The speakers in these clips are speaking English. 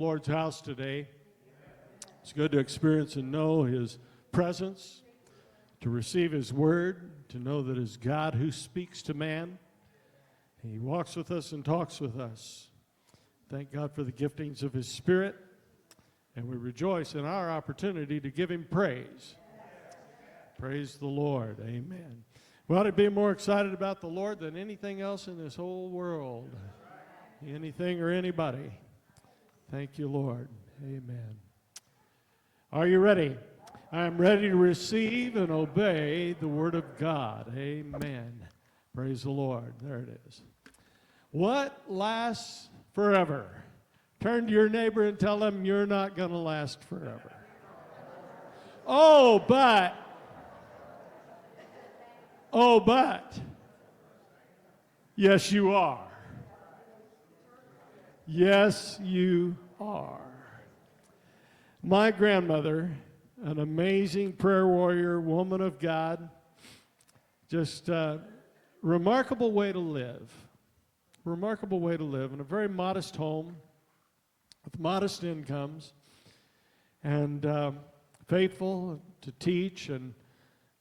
Lord's house today. It's good to experience and know His presence, to receive His word, to know that it's God who speaks to man. He walks with us and talks with us. Thank God for the giftings of His Spirit, and we rejoice in our opportunity to give Him praise. Praise the Lord. Amen. We ought to be more excited about the Lord than anything else in this whole world. Anything or anybody. Thank you, Lord. Amen. Are you ready? I am ready to receive and obey the Word of God. Amen. Praise the Lord. There it is. What lasts forever? Turn to your neighbor and tell them you're not going to last forever. Oh, but. Yes, you are. Yes, you are. My grandmother, an amazing prayer warrior, woman of God, just a remarkable way to live. Remarkable way to live in a very modest home with modest incomes, and faithful to teach and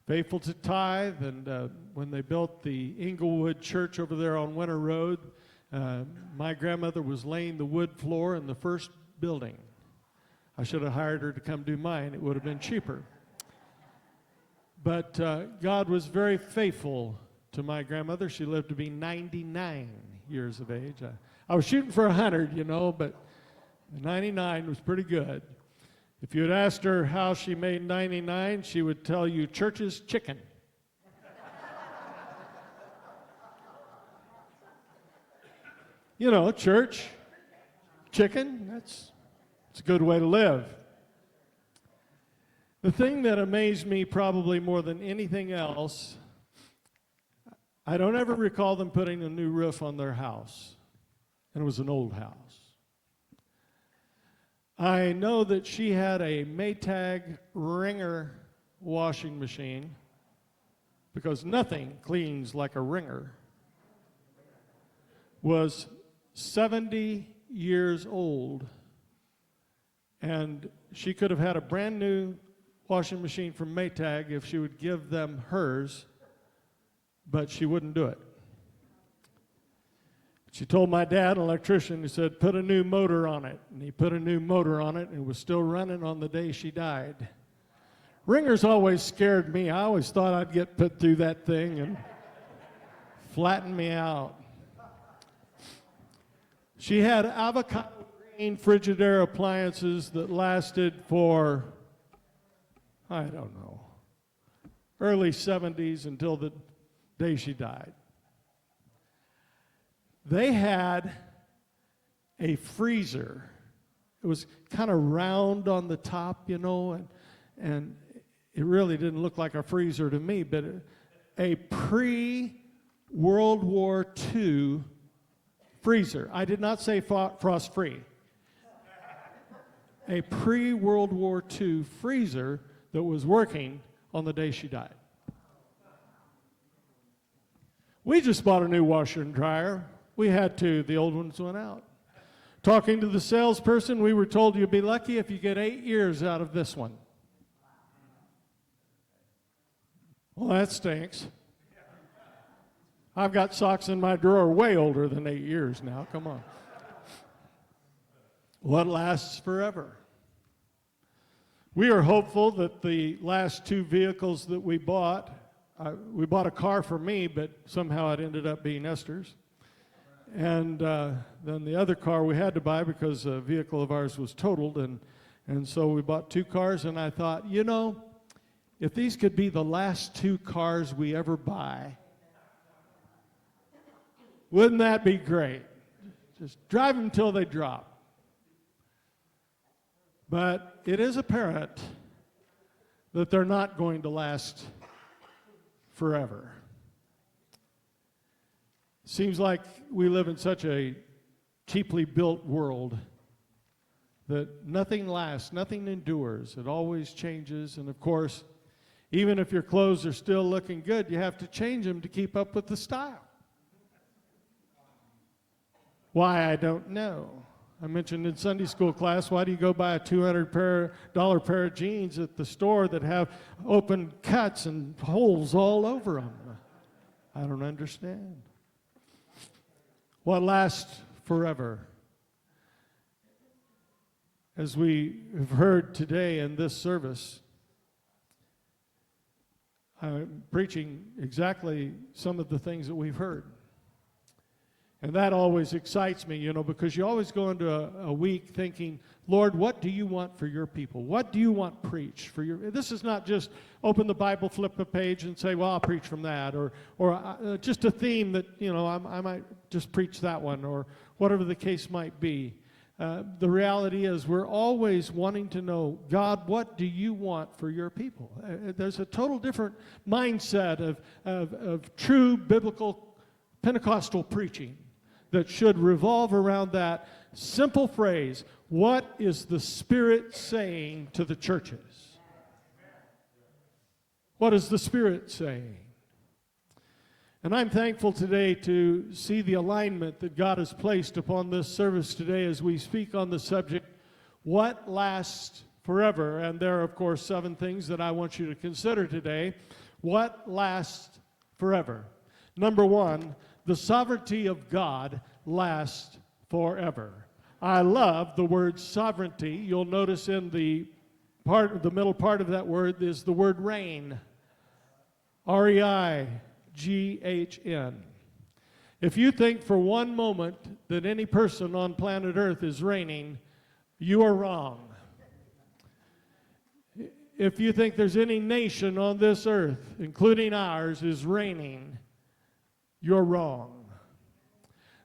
faithful to tithe. And when they built the Inglewood Church over there on Winter Road, my grandmother was laying the wood floor in the first building. I should have hired her to come do mine. It would have been cheaper. But God was very faithful to my grandmother. She lived to be 99 years of age. I was shooting for 100, but 99 was pretty good. If you had asked her how she made 99, she would tell you church's chicken. Church, chicken, it's a good way to live. The thing that amazed me probably more than anything else, I don't ever recall them putting a new roof on their house, and it was an old house. I know that she had a Maytag Ringer washing machine, because nothing cleans like a Ringer. Was 70 years old, and she could have had a brand new washing machine from Maytag if she would give them hers, but she wouldn't do it. She told my dad, an electrician, he said, put a new motor on it. And he put a new motor on it, and it was still running on the day she died. Ringers always scared me. I always thought I'd get put through that thing and flatten me out. She had avocado green Frigidaire appliances that lasted for, I don't know, early 70s until the day she died. They had a freezer. It was kind of round on the top, and it really didn't look like a freezer to me, but a pre-World War II freezer. I did not say frost-free. A pre-World War II freezer that was working on the day she died. We just bought a new washer and dryer. We had to. The old ones went out. Talking to the salesperson, we were told you'd be lucky if you get 8 years out of this one. Well, that stinks. I've got socks in my drawer way older than 8 years now. Come on. What lasts forever? We are hopeful that the last two vehicles that we bought a car for me, but somehow it ended up being Esther's. And then the other car we had to buy because a vehicle of ours was totaled, and so we bought two cars, and I thought, if these could be the last two cars we ever buy, wouldn't that be great? Just drive them till they drop. But it is apparent that they're not going to last forever. Seems like we live in such a cheaply built world that nothing lasts, nothing endures. It always changes. And of course, even if your clothes are still looking good, you have to change them to keep up with the style. Why, I don't know. I mentioned in Sunday school class, why do you go buy a $200 pair of jeans at the store that have open cuts and holes all over them? I don't understand. What lasts forever? As we have heard today in this service, I'm preaching exactly some of the things that we've heard. And that always excites me, because you always go into a week thinking, Lord, what do you want for your people? What do you want preached for your? This is not just open the Bible, flip a page, and say, well, I'll preach from that, or just a theme that, I might just preach that one, or whatever the case might be. The reality is we're always wanting to know, God, what do you want for your people? There's a total different mindset of true biblical Pentecostal preaching that should revolve around that simple phrase, what is the Spirit saying to the churches? What is the Spirit saying? And I'm thankful today to see the alignment that God has placed upon this service today as we speak on the subject, what lasts forever? And there are, of course, 7 things that I want you to consider today. What lasts forever? Number 1, the sovereignty of God lasts forever. I love the word sovereignty. You'll notice in the middle part of that word is the word reign. R-E-I-G-H-N. If you think for one moment that any person on planet Earth is reigning, you are wrong. If you think there's any nation on this earth, including ours, is reigning, you're wrong.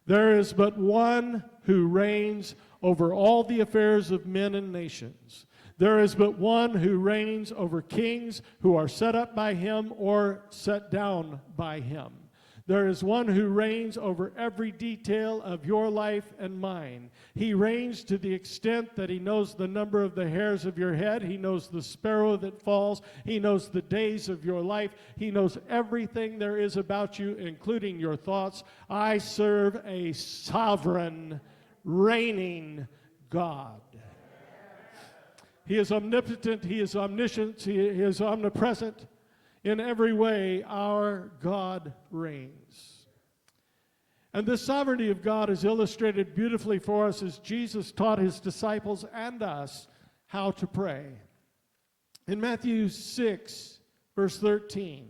There is but one who reigns over all the affairs of men and nations. There is but one who reigns over kings who are set up by him or set down by him. There is one who reigns over every detail of your life and mine. He reigns to the extent that he knows the number of the hairs of your head. He knows the sparrow that falls. He knows the days of your life. He knows everything there is about you, including your thoughts. I serve a sovereign, reigning God. He is omnipotent. He is omniscient. He is omnipresent. In every way, our God reigns. And this sovereignty of God is illustrated beautifully for us as Jesus taught his disciples and us how to pray. In Matthew 6, verse 13,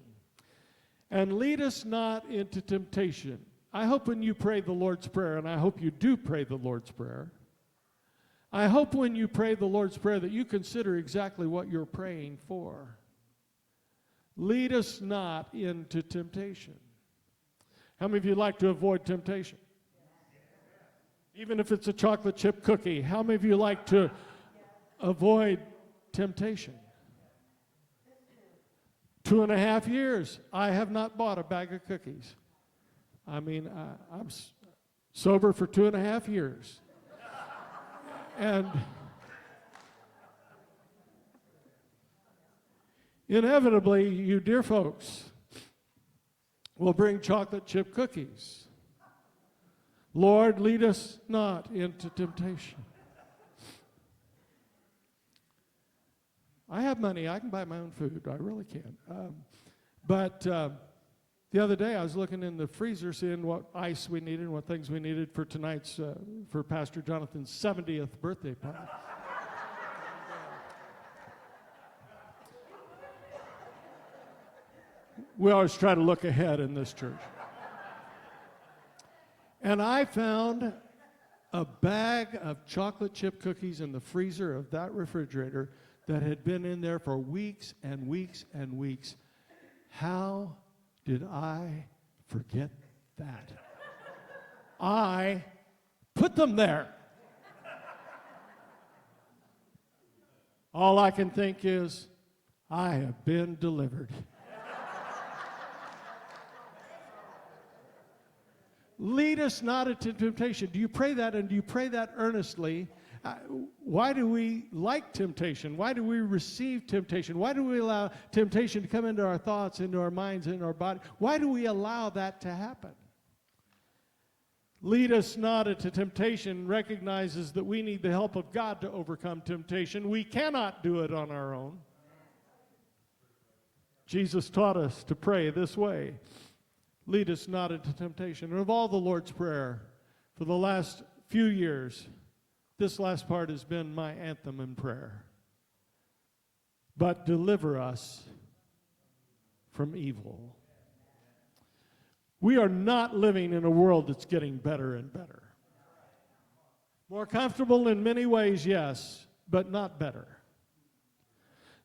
and lead us not into temptation. I hope when you pray the Lord's Prayer, and I hope you do pray the Lord's Prayer, I hope when you pray the Lord's Prayer that you consider exactly what you're praying for. Lead us not into temptation. How many of you like to avoid temptation? Even if it's a chocolate chip cookie, how many of you like to avoid temptation? 2.5 years, I have not bought a bag of cookies. I'm sober for 2.5 years. And inevitably, you dear folks will bring chocolate chip cookies. Lord, lead us not into temptation. I have money. I can buy my own food. I really can. But the other day, I was looking in the freezer, seeing what ice we needed, what things we needed for tonight's, for Pastor Jonathan's 70th birthday party. We always try to look ahead in this church. And I found a bag of chocolate chip cookies in the freezer of that refrigerator that had been in there for weeks and weeks and weeks. How did I forget that? I put them there. All I can think is, I have been delivered. Lead us not into temptation. Do you pray that, and do you pray that earnestly? Why do we like temptation? Why do we receive temptation? Why do we allow temptation to come into our thoughts, into our minds, into our body? Why do we allow that to happen? Lead us not into temptation recognizes that we need the help of God to overcome temptation. We cannot do it on our own. Jesus taught us to pray this way. Lead us not into temptation. And of all the Lord's Prayer for the last few years, this last part has been my anthem in prayer. But deliver us from evil. We are not living in a world that's getting better and better. More comfortable in many ways, yes, but not better.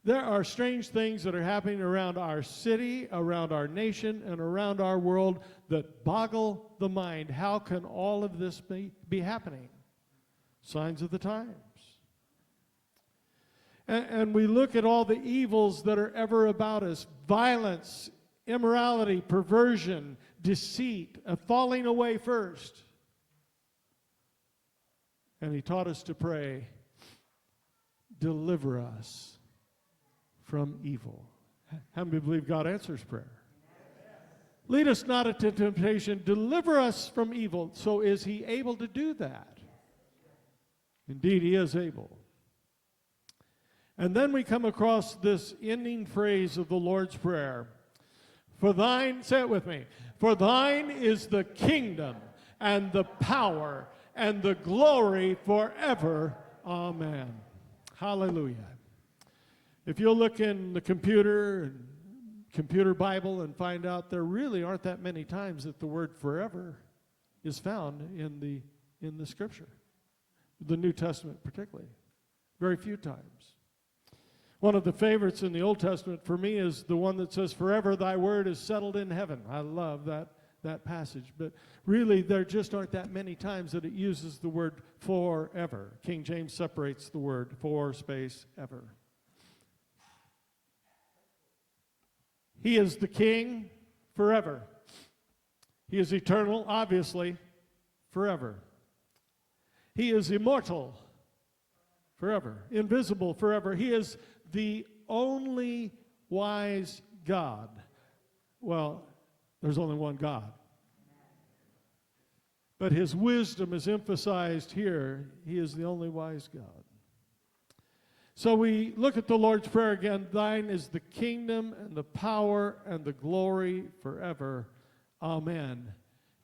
There are strange things that are happening around our city, around our nation, and around our world that boggle the mind. How can all of this be happening? Signs of the times. And we look at all the evils that are ever about us. Violence, immorality, perversion, deceit, a falling away first. And he taught us to pray, deliver us from evil. How many believe God answers prayer? Lead us not into temptation, deliver us from evil. So is he able to do that? Indeed, he is able. And then we come across this ending phrase of the Lord's Prayer. For thine, say it with me, for thine is the kingdom and the power and the glory forever. Amen. Hallelujah. If you'll look in the computer Bible and find out there really aren't that many times that the word forever is found in the Scripture, the New Testament particularly. Very few times. One of the favorites in the Old Testament for me is the one that says, forever thy word is settled in heaven. I love that passage. But really, there just aren't that many times that it uses the word forever. King James separates the word for space ever. He is the King forever. He is eternal, obviously, forever. He is immortal forever, invisible forever. He is the only wise God. Well, there's only one God. But his wisdom is emphasized here. He is the only wise God. So we look at the Lord's Prayer again. Thine is the kingdom and the power and the glory forever. Amen.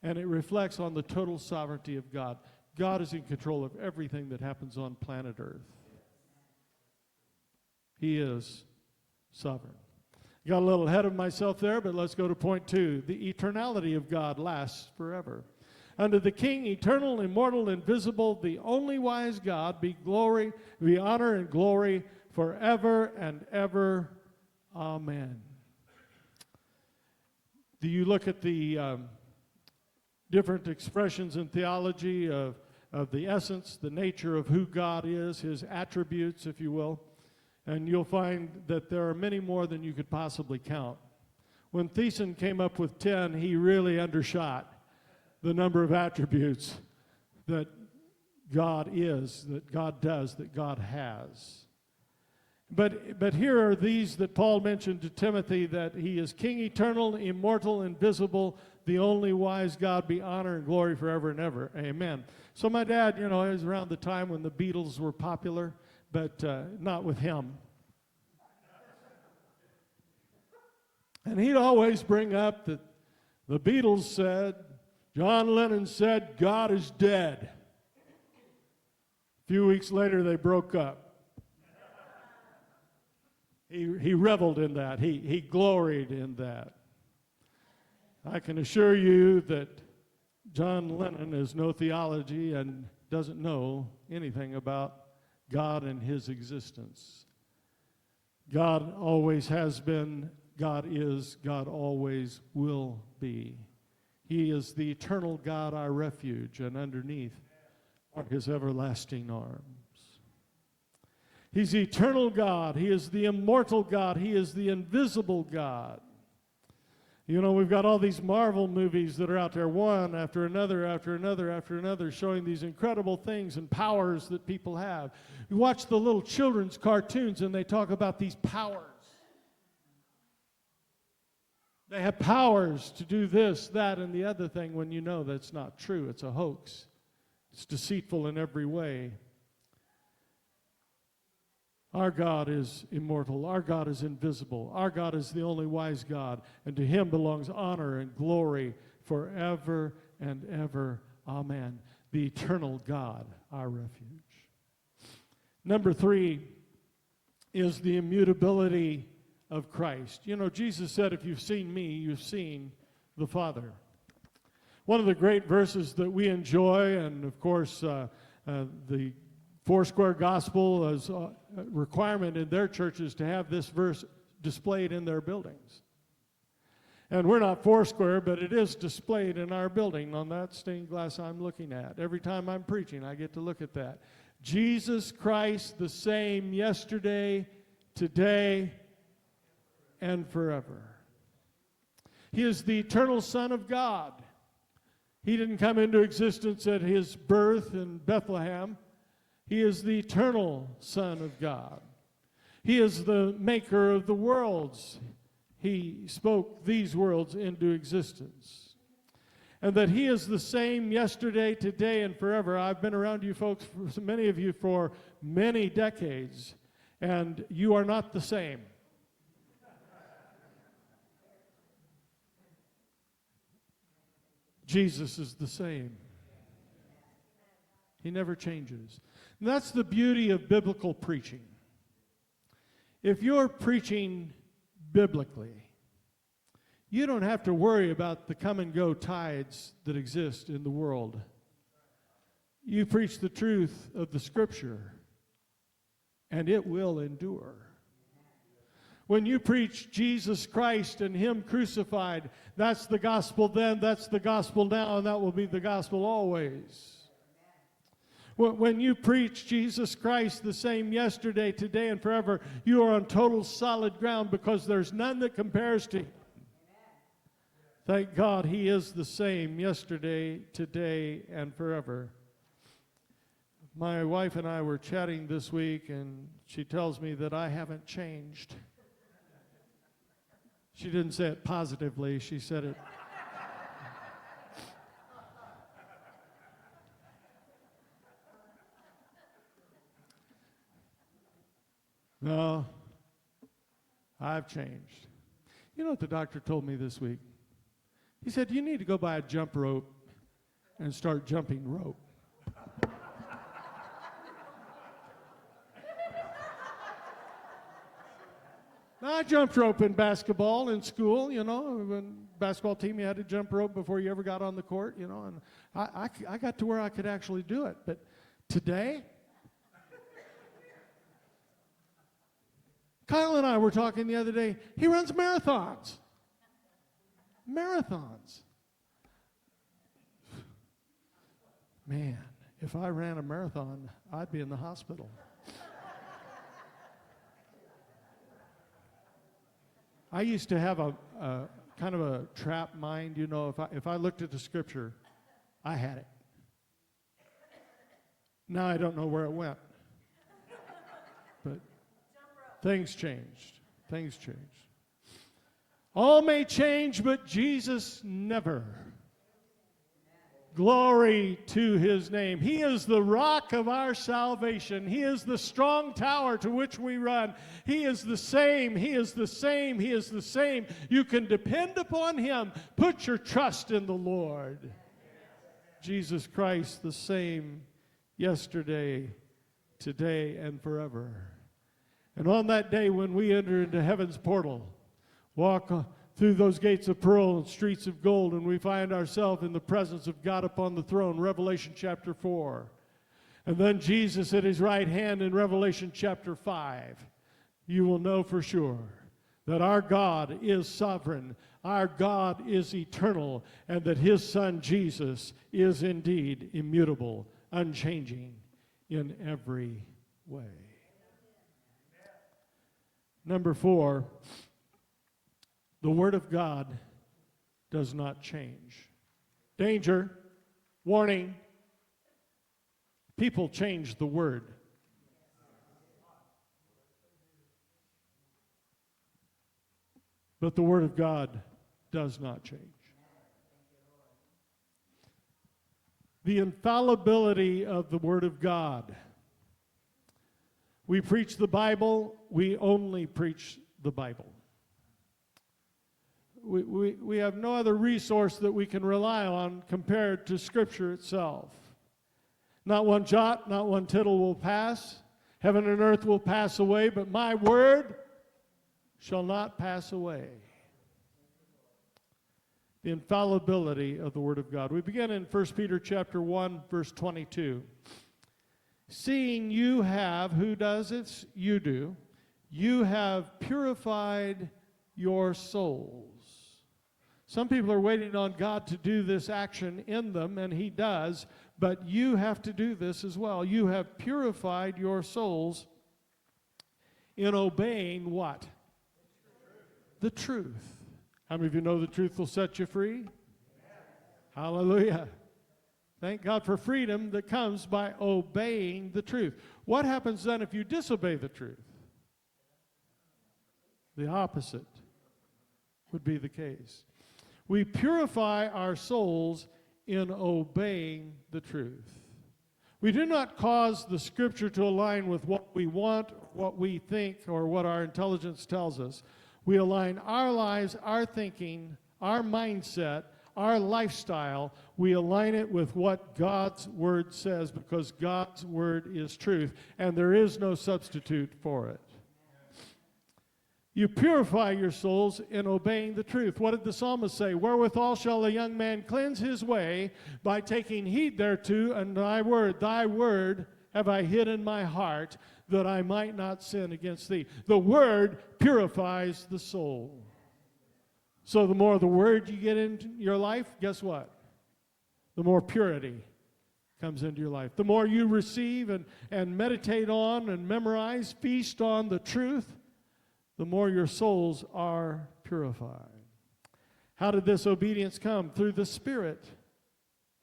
And it reflects on the total sovereignty of God. God is in control of everything that happens on planet Earth. He is sovereign. Got a little ahead of myself there, but let's go to point 2. The eternality of God lasts forever. Unto the King, eternal, immortal, invisible, the only wise God, be glory, be honor and glory forever and ever. Amen. Do you look at the different expressions in theology of the essence, the nature of who God is, his attributes, if you will, and you'll find that there are many more than you could possibly count. When Thiessen came up with 10, he really undershot the number of attributes that God is, that God does, that God has. But here are these that Paul mentioned to Timothy, that he is King eternal, immortal, invisible, the only wise God, be honor and glory forever and ever. Amen. So my dad, it was around the time when the Beatles were popular, but not with him. And he'd always bring up that the Beatles said, John Lennon said, God is dead. A few weeks later, they broke up. He reveled in that. He gloried in that. I can assure you that John Lennon has no theology and doesn't know anything about God and his existence. God always has been, God is, God always will be. He is the eternal God, our refuge, and underneath are his everlasting arms. He's the eternal God. He is the immortal God. He is the invisible God. We've got all these Marvel movies that are out there, one after another, after another, after another, showing these incredible things and powers that people have. You watch the little children's cartoons and they talk about these powers. They have powers to do this, that, and the other thing when you know that's not true. It's a hoax. It's deceitful in every way. Our God is immortal. Our God is invisible. Our God is the only wise God, and to him belongs honor and glory forever and ever. Amen. The eternal God, our refuge. Number 3 is the immutability of Christ. You know, Jesus said, if you've seen me, you've seen the Father. One of the great verses that we enjoy, and of course the Foursquare Gospel is a requirement in their churches to have this verse displayed in their buildings. And we're not Foursquare, but it is displayed in our building on that stained glass I'm looking at. Every time I'm preaching, I get to look at that. Jesus Christ, the same yesterday, today, and forever. He is the eternal Son of God. He didn't come into existence at his birth in Bethlehem. He is the eternal Son of God. He is the maker of the worlds. He spoke these worlds into existence. And that he is the same yesterday, today, and forever. I've been around you folks, many of you, for many decades, and you are not the same. Jesus is the same. He never changes. And that's the beauty of biblical preaching. If you're preaching biblically, you don't have to worry about the come and go tides that exist in the world. You preach the truth of the Scripture, and it will endure. When you preach Jesus Christ and him crucified, that's the gospel then, that's the gospel now, and that will be the gospel always. When you preach Jesus Christ the same yesterday, today, and forever, you are on total solid ground because there's none that compares to him. Thank God he is the same yesterday, today, and forever. My wife and I were chatting this week, and she tells me that I haven't changed. She didn't say it positively, she said it. No, I've changed. You know what the doctor told me this week? He said, you need to go buy a jump rope and start jumping rope. I jumped rope in basketball in school, you know. When basketball team, you had to jump rope before you ever got on the court, you know. And I got to where I could actually do it. But today, Kyle and I were talking the other day. He runs marathons. Marathons. Man, if I ran a marathon, I'd be in the hospital. I used to have a kind of a trap mind, you know. If I looked at the Scripture, I had it. Now I don't know where it went. But things changed. Things changed. All may change, but Jesus never. Glory to his name. He is the rock of our salvation. He is the strong tower to which we run. He is the same. He is the same. He is the same. You can depend upon him. Put your trust in the Lord. Jesus Christ, the same yesterday, today, and forever. And on that day when we enter into heaven's portal, walk through those gates of pearl and streets of gold, and we find ourselves in the presence of God upon the throne, Revelation chapter 4. And then Jesus at his right hand in Revelation chapter 5. You will know for sure that our God is sovereign, our God is eternal, and that his Son Jesus is indeed immutable, unchanging in every way. Number 4, the Word of God does not change. Danger, warning, people change the Word. But the Word of God does not change. The infallibility of the Word of God. We preach the Bible, we only preach the Bible. We have no other resource that we can rely on compared to Scripture itself. Not one jot, not one tittle will pass. Heaven and earth will pass away, but my word shall not pass away. The infallibility of the Word of God. We begin in 1 Peter chapter 1, verse 22. Seeing you have, who does it? You do. You have purified your souls. Some people are waiting on God to do this action in them, and He does, but you have to do this as well. You have purified your souls in obeying what? The truth. How many of you know the truth will set you free? Yes. Hallelujah. Thank God for freedom that comes by obeying the truth. What happens then if you disobey the truth? The opposite would be the case. We purify our souls in obeying the truth. We do not cause the Scripture to align with what we want, what we think, or what our intelligence tells us. We align our lives, our thinking, our mindset, our lifestyle. We align it with what God's Word says, because God's Word is truth, and there is no substitute for it. You purify your souls in obeying the truth. What did the psalmist say? Wherewithal shall a young man cleanse his way? By taking heed thereto, and thy word have I hid in my heart, that I might not sin against thee. The Word purifies the soul. So the more of the Word you get into your life, guess what? The more purity comes into your life. The more you receive and meditate on and memorize, feast on the truth, the more your souls are purified. How did this obedience come? Through the Spirit,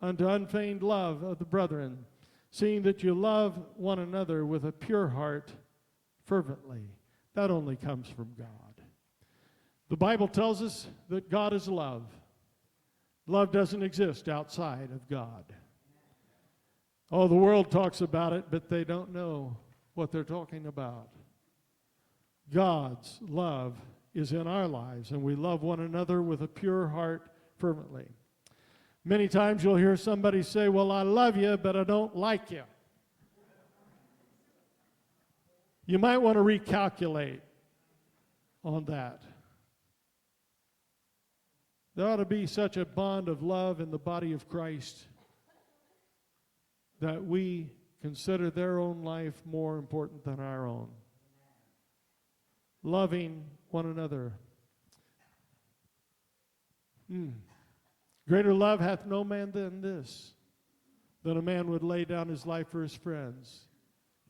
unto unfeigned love of the brethren, seeing that you love one another with a pure heart fervently. That only comes from God. The Bible tells us that God is love. Love doesn't exist outside of God. Oh, the world talks about it, but they don't know what they're talking about. God's love is in our lives, and we love one another with a pure heart fervently. Many times you'll hear somebody say, well, I love you, but I don't like you. You might want to recalculate on that. There ought to be such a bond of love in the body of Christ that we consider their own life more important than our own. Loving one another. Greater love hath no man than this, that a man would lay down his life for his friends.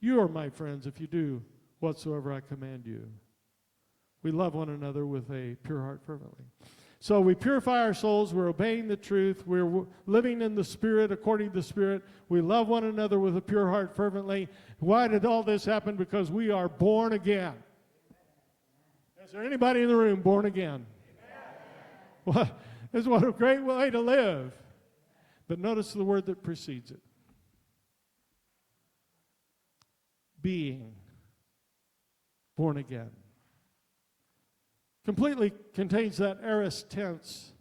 You are my friends if you do whatsoever I command you. We love one another with a pure heart fervently. So we purify our souls, we're obeying the truth, we're living in the Spirit, according to the Spirit. We love one another with a pure heart fervently. Why did all this happen? Because we are born again. Is there anybody in the room born again? Well, this is what a great way to live. But notice the word that precedes it. Being born again. Completely contains that aorist tense,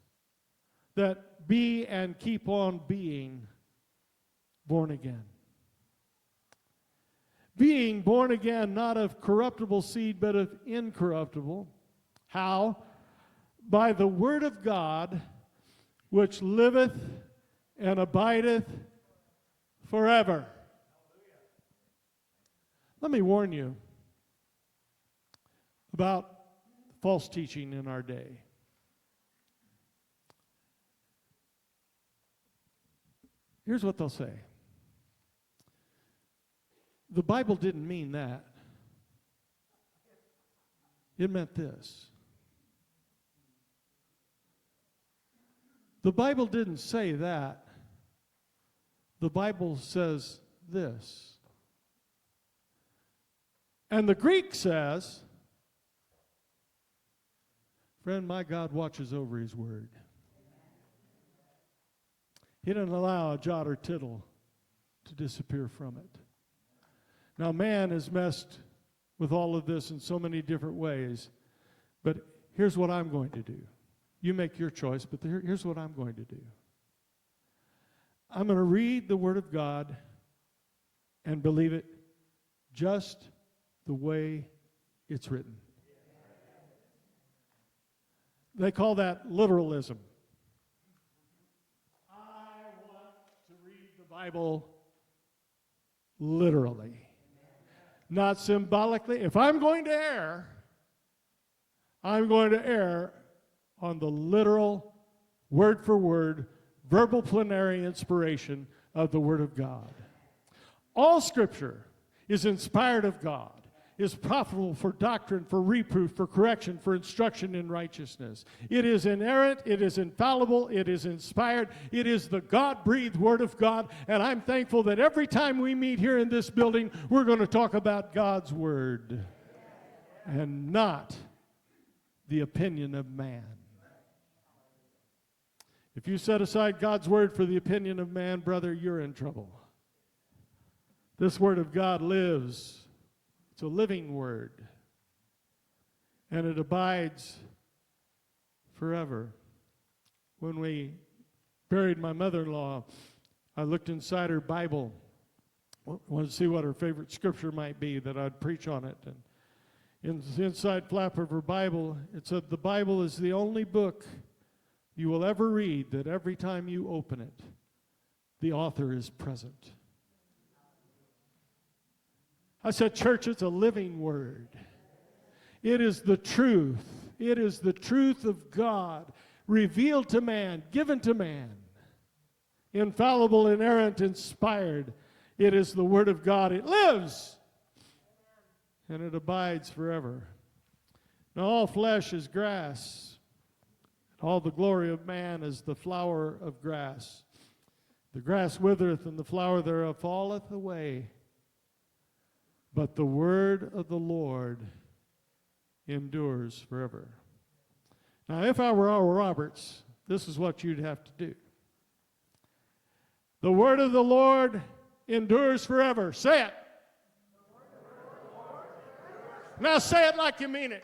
that be and keep on being born again. Being born again, not of corruptible seed, but of incorruptible. How? By the word of God, which liveth and abideth forever. Let me warn you about false teaching in our day. Here's what they'll say. The Bible didn't mean that. It meant this. The Bible didn't say that. The Bible says this. And the Greek says, Friend, my God watches over His word. He doesn't allow a jot or tittle to disappear from it. Now, man has messed with all of this in so many different ways, but here's what I'm going to do. You make your choice, but here's what I'm going to do. I'm going to read the Word of God and believe it just the way it's written. They call that literalism. I want to read the Bible literally, not symbolically. If I'm going to err, I'm going to err on the literal, word for word, verbal plenary inspiration of the Word of God. All Scripture is inspired of God, is profitable for doctrine, for reproof, for correction, for instruction in righteousness. It is inerrant, it is infallible, it is inspired, it is the God-breathed Word of God, and I'm thankful that every time we meet here in this building, we're going to talk about God's Word and not the opinion of man. If you set aside God's Word for the opinion of man, brother, you're in trouble. This Word of God lives. It's a living Word. And it abides forever. When we buried my mother-in-law, I looked inside her Bible. I wanted to see what her favorite scripture might be, that I'd preach on it. And in the inside flap of her Bible, it said, the Bible is the only book you will ever read that every time you open it, the author is present. I said, church, it's a living Word. It is the truth. It is the truth of God revealed to man, given to man. Infallible, inerrant, inspired. It is the Word of God. It lives. And it abides forever. Now all flesh is grass. All the glory of man is the flower of grass. The grass withereth, and the flower thereof falleth away. But the word of the Lord endures forever. Now, if I were Oral Roberts, this is what you'd have to do. The word of the Lord endures forever. Say it. Now say it like you mean it.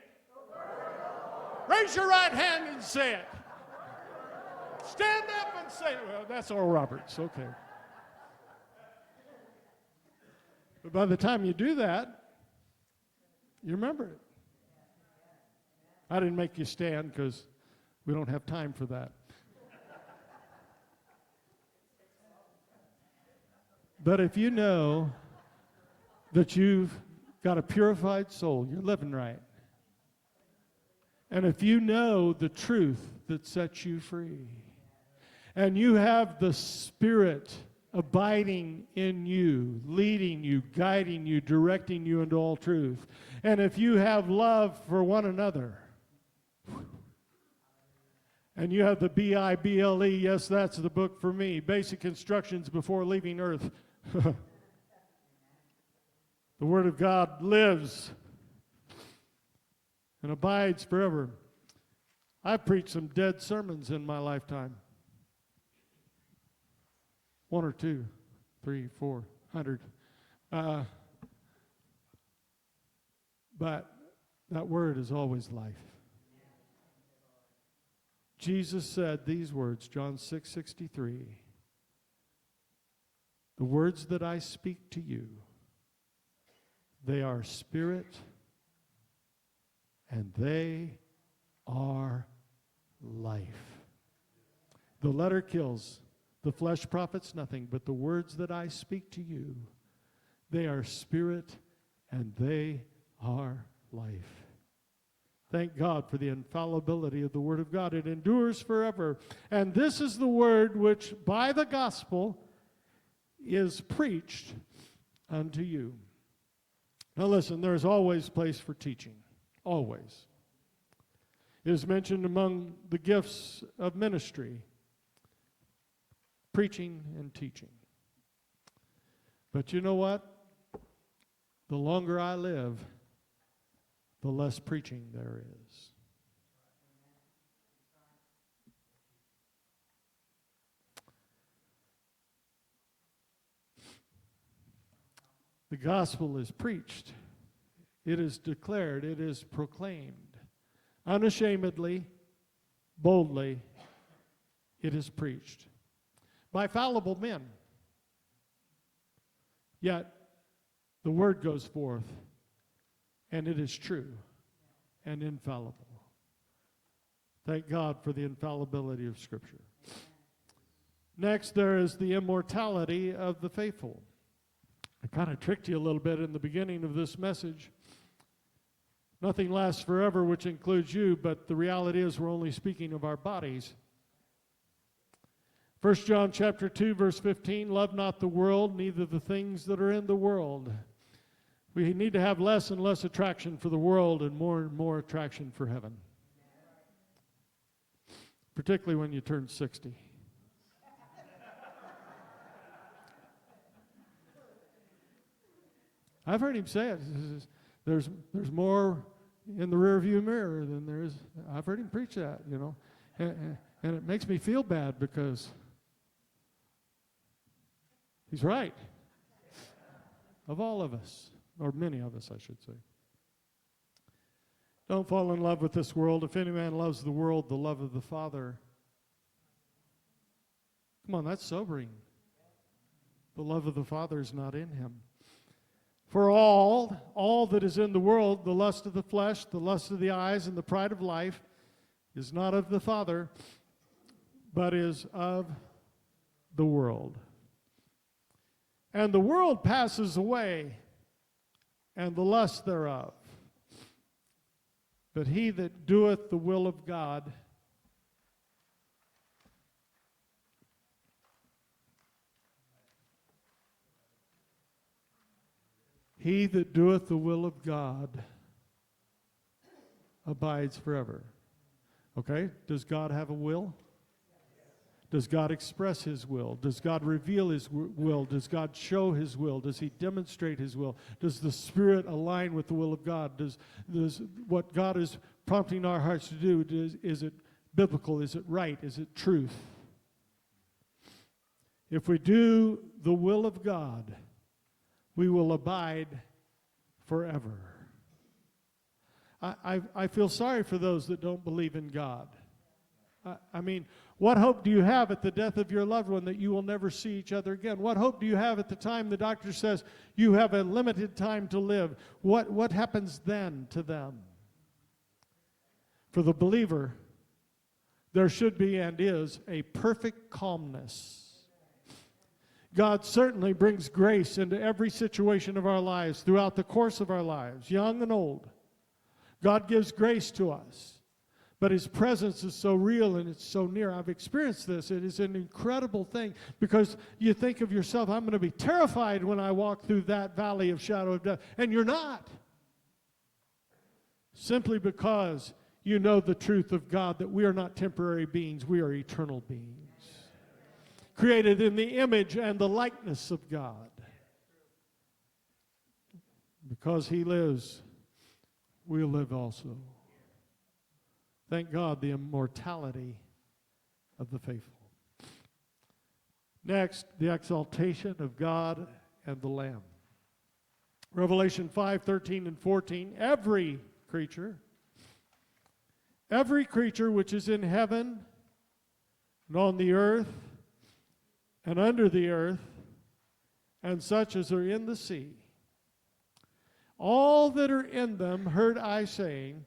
Raise your right hand and say it. Stand up and say it. Well, that's Oral Roberts. Okay. But by the time you do that, you remember it. I didn't make you stand because we don't have time for that. But if you know that you've got a purified soul, you're living right. And if you know the truth that sets you free, and you have the Spirit abiding in you, leading you, guiding you, directing you into all truth, and if you have love for one another, and you have the Bible, yes, that's the book for me, basic instructions before leaving earth. The Word of God lives and abides forever. I've preached some dead sermons in my lifetime. 1 or 2, 3, 400. But that word is always life. Jesus said these words, John 6:63. The words that I speak to you, they are spirit and they are life. The letter kills. The flesh profits nothing, but the words that I speak to you, they are spirit and they are life. Thank God for the infallibility of the Word of God. It endures forever. And this is the word which by the gospel is preached unto you. Now listen, there is always place for teaching. Always. It is mentioned among the gifts of ministry, preaching and teaching. But you know what? The longer I live, the less preaching there is. The gospel is preached. It is declared. It is proclaimed. Unashamedly, boldly, it is preached. By fallible men. Yet, the word goes forth, and it is true and infallible. Thank God for the infallibility of Scripture. Next, there is the immortality of the faithful. I kind of tricked you a little bit in the beginning of this message. Nothing lasts forever, which includes you, but the reality is we're only speaking of our bodies. 1 John chapter 2, verse 15, love not the world, neither the things that are in the world. We need to have less and less attraction for the world and more attraction for heaven. Particularly when you turn 60. I've heard him say it. There's more in the rearview mirror than there is. I've heard him preach that, you know. And it makes me feel bad because he's right. Of all of us, or many of us, I should say. Don't fall in love with this world. If any man loves the world, the love of the Father. Come on, that's sobering. The love of the Father is not in him. For all that is in the world, the lust of the flesh, the lust of the eyes, and the pride of life, is not of the Father, but is of the world. And the world passes away, and the lust thereof. But he that doeth the will of God he that doeth the will of God abides forever. Okay? Does God have a will? Does God express his will? Does God reveal his will? Does God show his will? Does he demonstrate his will? Does the Spirit align with the will of God? Does what God is prompting our hearts to do, is it biblical? Is it right? Is it truth? If we do the will of God, we will abide forever. I feel sorry for those that don't believe in God. I mean, what hope do you have at the death of your loved one that you will never see each other again? What hope do you have at the time the doctor says you have a limited time to live? What happens then to them? For the believer, there should be and is a perfect calmness. God certainly brings grace into every situation of our lives throughout the course of our lives, young and old. God gives grace to us. But his presence is so real and it's so near. I've experienced this. It is an incredible thing because you think of yourself, I'm going to be terrified when I walk through that valley of shadow of death. And you're not. Simply because you know the truth of God, that we are not temporary beings, we are eternal beings. Created in the image and the likeness of God. Because he lives, we'll live also. Thank God, the immortality of the faithful. Next, the exaltation of God and the Lamb. Revelation 5:13 and 14. Every creature which is in heaven and on the earth and under the earth, and such as are in the sea, all that are in them heard I saying,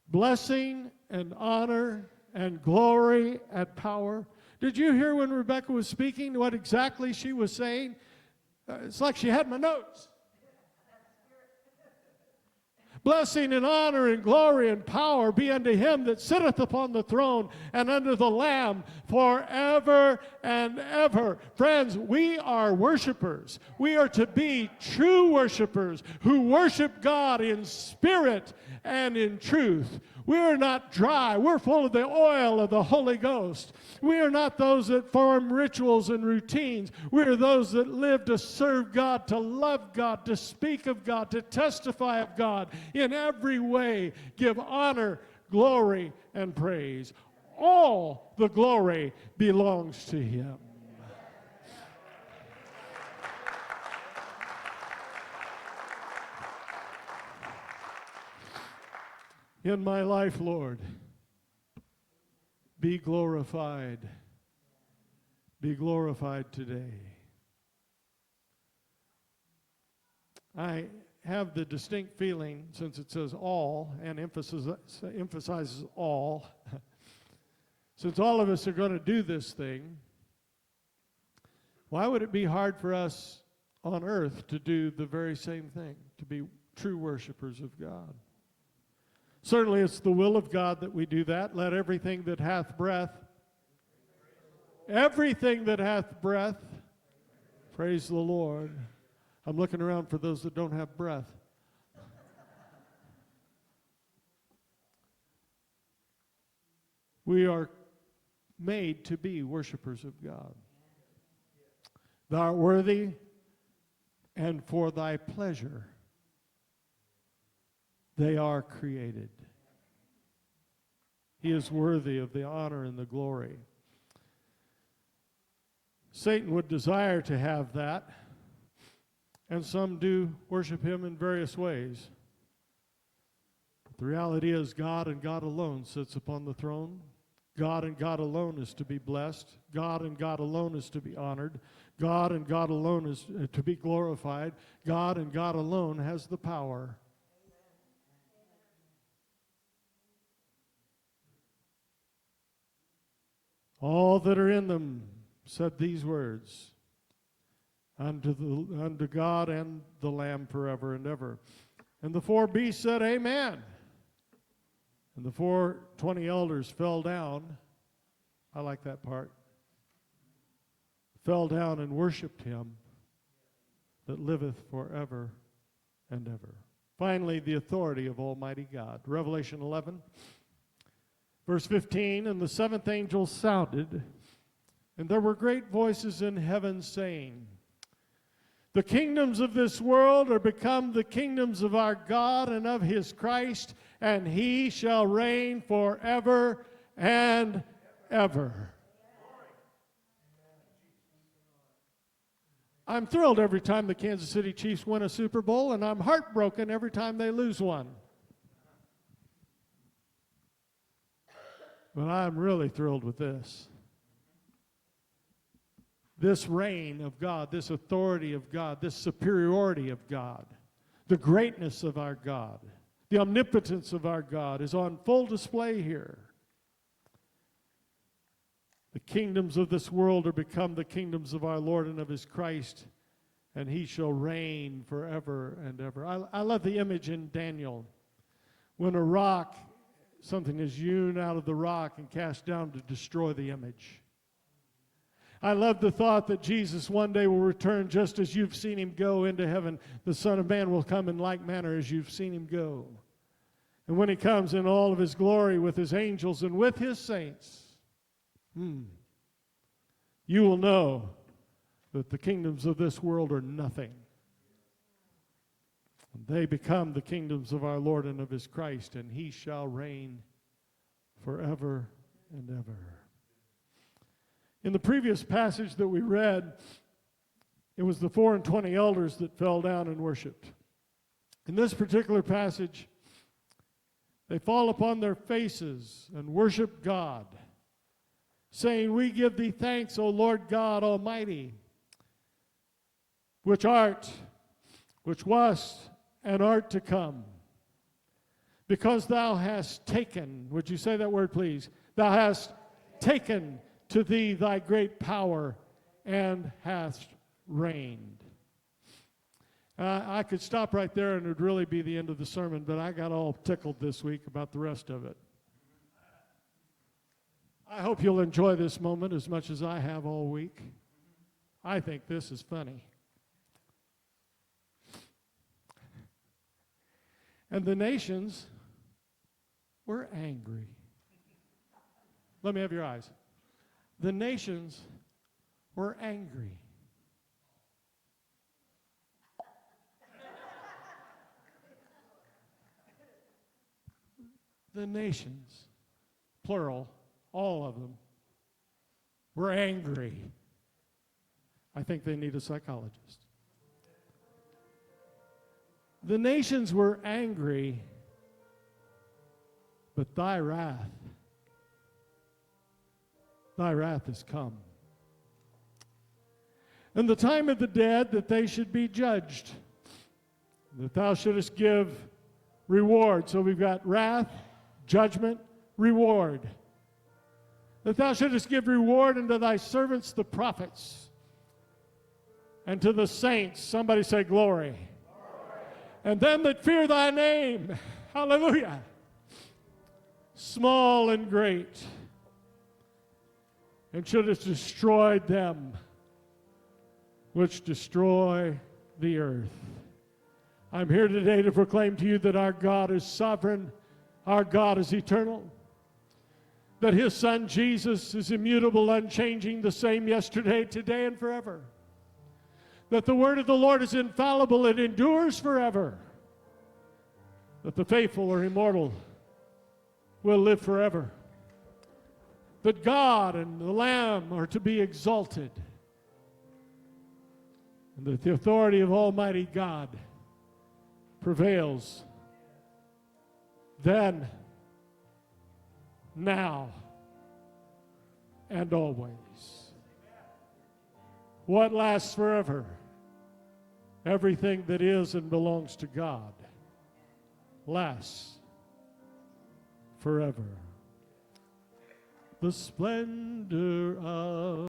blessing and honor and glory and power. Did you hear when Rebecca was speaking what exactly she was saying? It's like she had my notes. Blessing and honor and glory and power be unto him that sitteth upon the throne and unto the Lamb forever and ever. Friends, we are worshipers. We are to be true worshipers who worship God in spirit and in truth. We are not dry. We're full of the oil of the Holy Ghost. We are not those that form rituals and routines. We are those that live to serve God, to love God, to speak of God, to testify of God. In every way, give honor, glory, and praise. All the glory belongs to him. in my life, Lord. Be glorified. Be glorified today. I have the distinct feeling, since it says all and emphasizes all, since all of us are going to do this thing, why would it be hard for us on earth to do the very same thing, to be true worshipers of God? Certainly it's the will of God that we do that. Let everything that hath breath, praise the Lord. I'm looking around for those that don't have breath. We are made to be worshipers of God. Thou art worthy, and for thy pleasure they are created. He is worthy of the honor and the glory. Satan would desire to have that, and some do worship him in various ways. But the reality is God and God alone sits upon the throne. God and God alone is to be blessed. God and God alone is to be honored. God and God alone is to be glorified. God and God alone has the power. All that are in them said these words, unto God and the Lamb forever and ever. And the four beasts said, Amen. And the 24 elders fell down. I like that part. Fell down and worshiped him that liveth forever and ever. Finally, the authority of Almighty God. Revelation 11, verse 15, and the seventh angel sounded, and there were great voices in heaven saying, the kingdoms of this world are become the kingdoms of our God and of his Christ, and he shall reign forever and ever. I'm thrilled every time the Kansas City Chiefs win a Super Bowl, and I'm heartbroken every time they lose one. But I'm really thrilled with this. This reign of God, this authority of God, this superiority of God, the greatness of our God, the omnipotence of our God is on full display here. The kingdoms of this world are become the kingdoms of our Lord and of his Christ, and he shall reign forever and ever. I love the image in Daniel when a rock, something is hewn out of the rock and cast down to destroy the image. I love the thought that Jesus one day will return just as you've seen him go into heaven. The Son of Man will come in like manner as you've seen him go. And when he comes in all of his glory with his angels and with his saints, you will know that the kingdoms of this world are nothing. They become the kingdoms of our Lord and of his Christ, and he shall reign forever and ever. In the previous passage that we read, it was the 24 elders that fell down and worshiped. In this particular passage, they fall upon their faces and worship God, saying, we give thee thanks, O Lord God Almighty, which art, which wast, and art to come, because thou hast taken, would you say that word please? Thou hast taken to thee thy great power and hast reigned. I could stop right there and it would really be the end of the sermon, but I got all tickled this week about the rest of it. I hope you'll enjoy this moment as much as I have all week. I think this is funny. And the nations were angry. Let me have your eyes. The nations were angry. The nations, plural, all of them, were angry. I think they need a psychologist. The nations were angry But thy wrath is come. And the time of the dead that they should be judged, that thou shouldest give reward. So we've got wrath, judgment, reward. That thou shouldest give reward unto thy servants the prophets, and to the saints, somebody say glory. And them that fear thy name, hallelujah, small and great, and shouldest destroy them which destroy the earth. I'm here today to proclaim to you that our God is sovereign, our God is eternal, that his Son Jesus is immutable, unchanging, the same yesterday, today, and forever. That the word of the Lord is infallible, it endures forever. That the faithful or immortal will live forever. That God and the Lamb are to be exalted. And that the authority of Almighty God prevails then, now, and always. What lasts forever? Everything that is and belongs to God lasts forever. The splendor of